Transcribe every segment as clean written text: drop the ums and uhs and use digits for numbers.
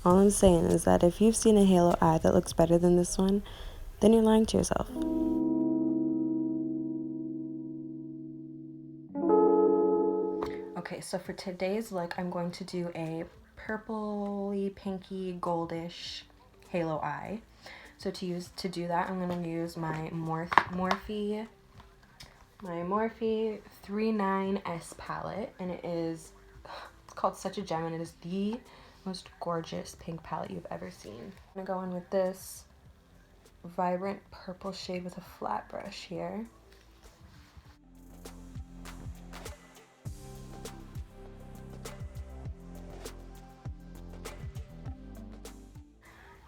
All I'm saying is that if you've seen a halo eye that looks better than this one, then you're lying to yourself. Okay, so for today's look, I'm going to do a purpley, pinky, goldish halo eye. So to do that, I'm going to use my Morphe 39S palette, and it's called Such a Gem, and it is the most gorgeous pink palette you've ever seen. I'm going to go in with this vibrant purple shade with a flat brush here.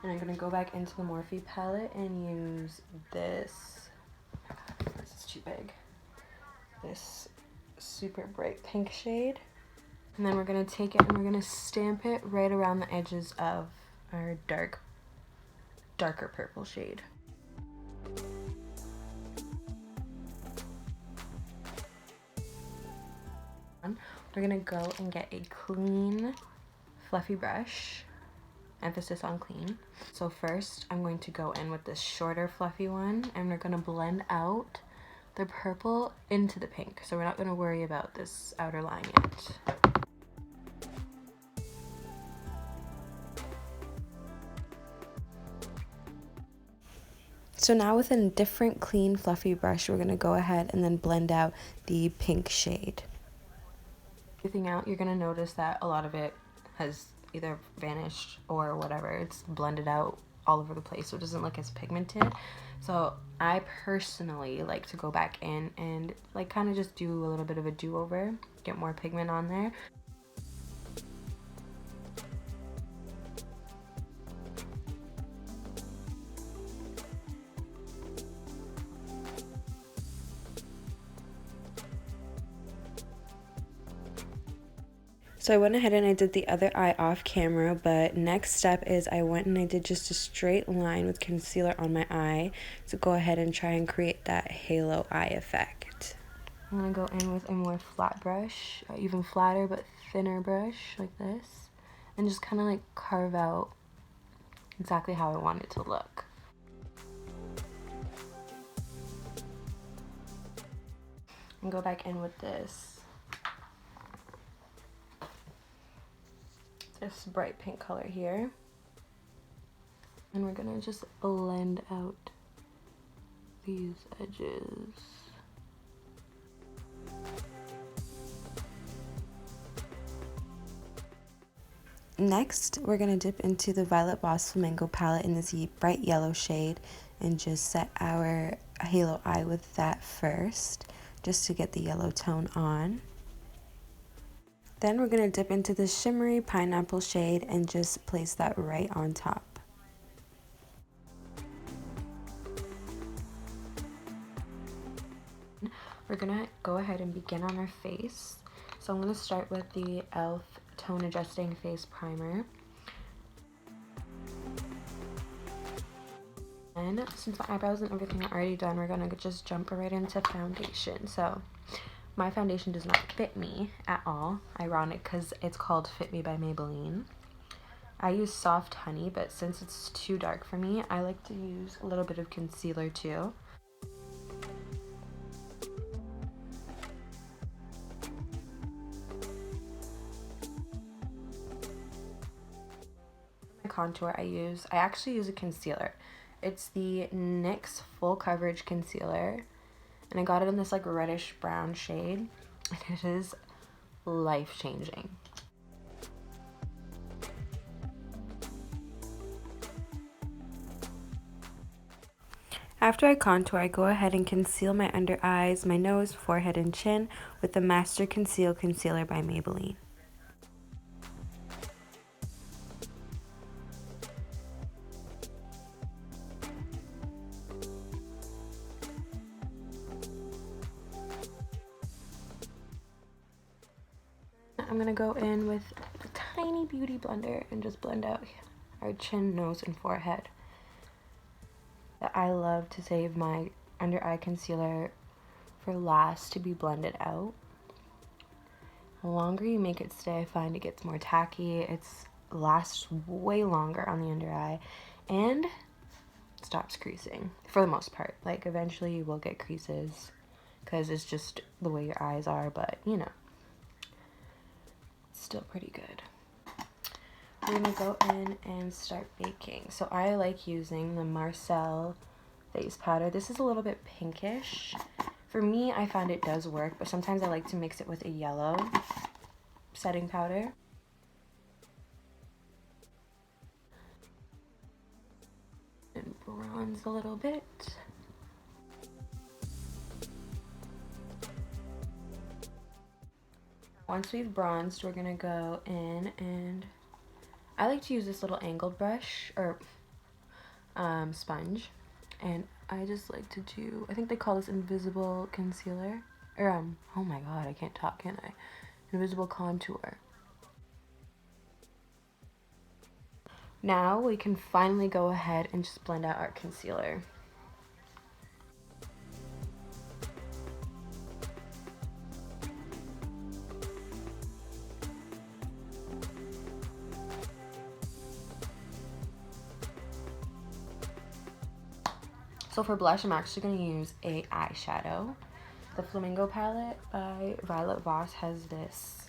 And I'm going to go back into the Morphe palette and use this, oh my god, this is too big, this super bright pink shade. And then we're going to take it and we're going to stamp it right around the edges of our darker purple shade. We're going to go and get a clean, fluffy brush. Emphasis on clean. So first I'm going to go in with this shorter fluffy one, and we're going to blend out the purple into the pink, so we're not going to worry about this outer line yet. So now with a different clean fluffy brush, we're going to go ahead and then blend out the pink shade. Everything out, you're going to notice that a lot of it has either vanished or whatever. It's blended out all over the place, so it doesn't look as pigmented. So I personally like to go back in and like kind of just do a little bit of a do-over, get more pigment on there. So I went ahead and I did the other eye off camera, but next step is I went and I did just a straight line with concealer on my eye to go ahead and try and create that halo eye effect. I'm going to go in with a more flat brush, even flatter but thinner brush like this, and just kind of like carve out exactly how I want it to look. And go back in with this bright pink color here, and we're gonna just blend out these edges. Next, we're gonna dip into the Violet-Voss Flamingo palette in this bright yellow shade and just set our halo eye with that first, just to get the yellow tone on. Then we're going to dip into the shimmery pineapple shade and just place that right on top. We're going to go ahead and begin on our face. So I'm going to start with the E.L.F. Tone Adjusting Face Primer. And since my eyebrows and everything are already done, we're going to just jump right into foundation. So my foundation does not fit me at all. Ironic, because it's called Fit Me by Maybeline. I use Soft Honey, but since it's too dark for me, I like to use a little bit of concealer too. My contour I actually use a concealer. It's the NYX Full Coverage Concealer. And I got it in this like reddish brown shade, and it is life-changing. After I contour, I go ahead and conceal my under eyes, my nose, forehead, and chin with the Master Conceal Concealer by Maybeline. I'm going to go in with a tiny beauty blender and just blend out our chin, nose, and forehead. I love to save my under eye concealer for last to be blended out. The longer you make it stay, I find it gets more tacky. It's lasts way longer on the under eye and stops creasing for the most part. Like eventually you will get creases because it's just the way your eyes are, but you know, it's still pretty good. We're gonna go in and start baking. So I like using the Marcel face powder. This is a little bit pinkish. For me, I find it does work, but sometimes I like to mix it with a yellow setting powder. And bronze a little bit. Once we've bronzed, we're gonna go in and I like to use this little angled brush or sponge, and I just like to do, I think they call this invisible concealer, or oh my god, I can't talk, can I? Invisible contour. Now we can finally go ahead and just blend out our concealer. So for blush, I'm actually going to use a eyeshadow. The Flamingo palette by Violet-Voss has this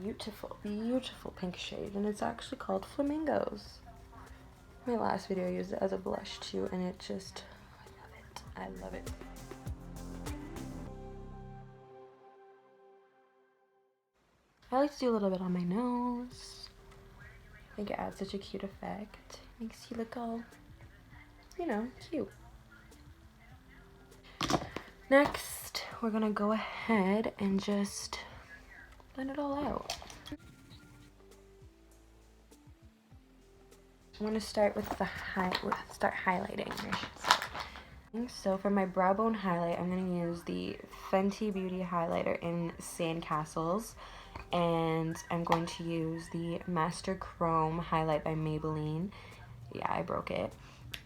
beautiful, beautiful pink shade, and it's actually called Flamingos. My last video I used it as a blush too, and it just, I love it. I like to do a little bit on my nose. I think it adds such a cute effect. Makes you look all, you know, cute. Next, we're gonna go ahead and just blend it all out. I'm gonna start with the start highlighting. So for my brow bone highlight, I'm gonna use the Fenty-Beauty highlighter in Sandcastles, and I'm going to use the Master Chrome highlight by Maybelline. Yeah, I broke it.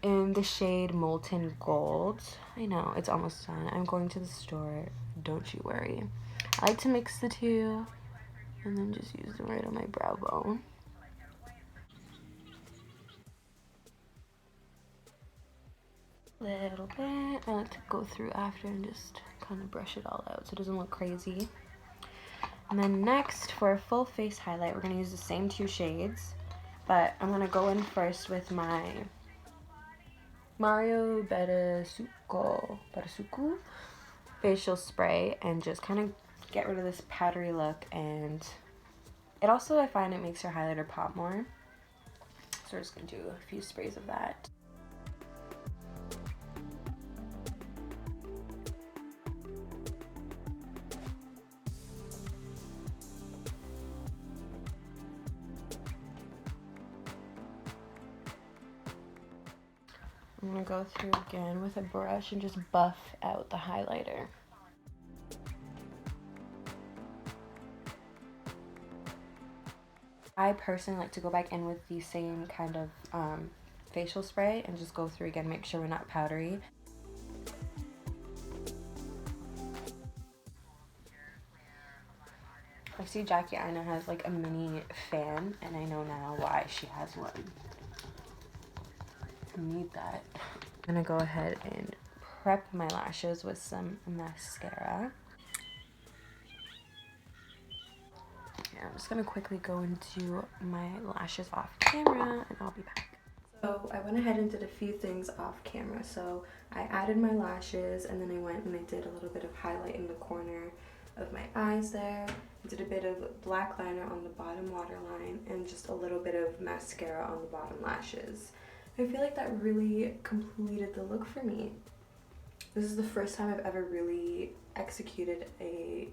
In the shade Molten Gold. I know, it's almost done. I'm going to the store, don't you worry. I like to mix the two and then just use them right on my brow bone. Little bit. I like to go through after and just kind of brush it all out so it doesn't look crazy. And then next, for a full face highlight, we're going to use the same two shades, but I'm going to go in first with my Mario Barasuku facial spray and just kind of get rid of this powdery look, and it also, I find it makes your highlighter pop more. So we're just going to do a few sprays of that. I'm going to go through again with a brush and just buff out the highlighter. I personally like to go back in with the same kind of facial spray and just go through again, make sure we're not powdery. I see Jackie Aina has like a mini fan, and I know now why she has one. I need that. I'm gonna go ahead and prep my lashes with some mascara. Yeah, I'm just gonna quickly go into my lashes off camera and I'll be back. So I went ahead and did a few things off camera. So I added my lashes, and then I went and I did a little bit of highlight in the corner of my eyes there. I did a bit of black liner on the bottom waterline and just a little bit of mascara on the bottom lashes. I feel like that really completed the look for me. This is the first time I've ever really executed a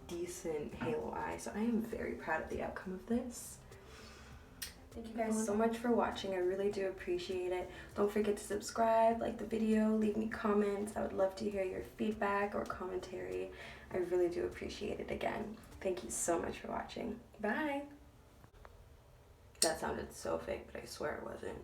decent halo eye, so I am very proud of the outcome of this. Thank you guys so much for watching. I really do appreciate it. Don't forget to subscribe, like the video, leave me comments. I would love to hear your feedback or commentary. I really do appreciate it again. Thank you so much for watching. Bye! That sounded so fake, but I swear it wasn't.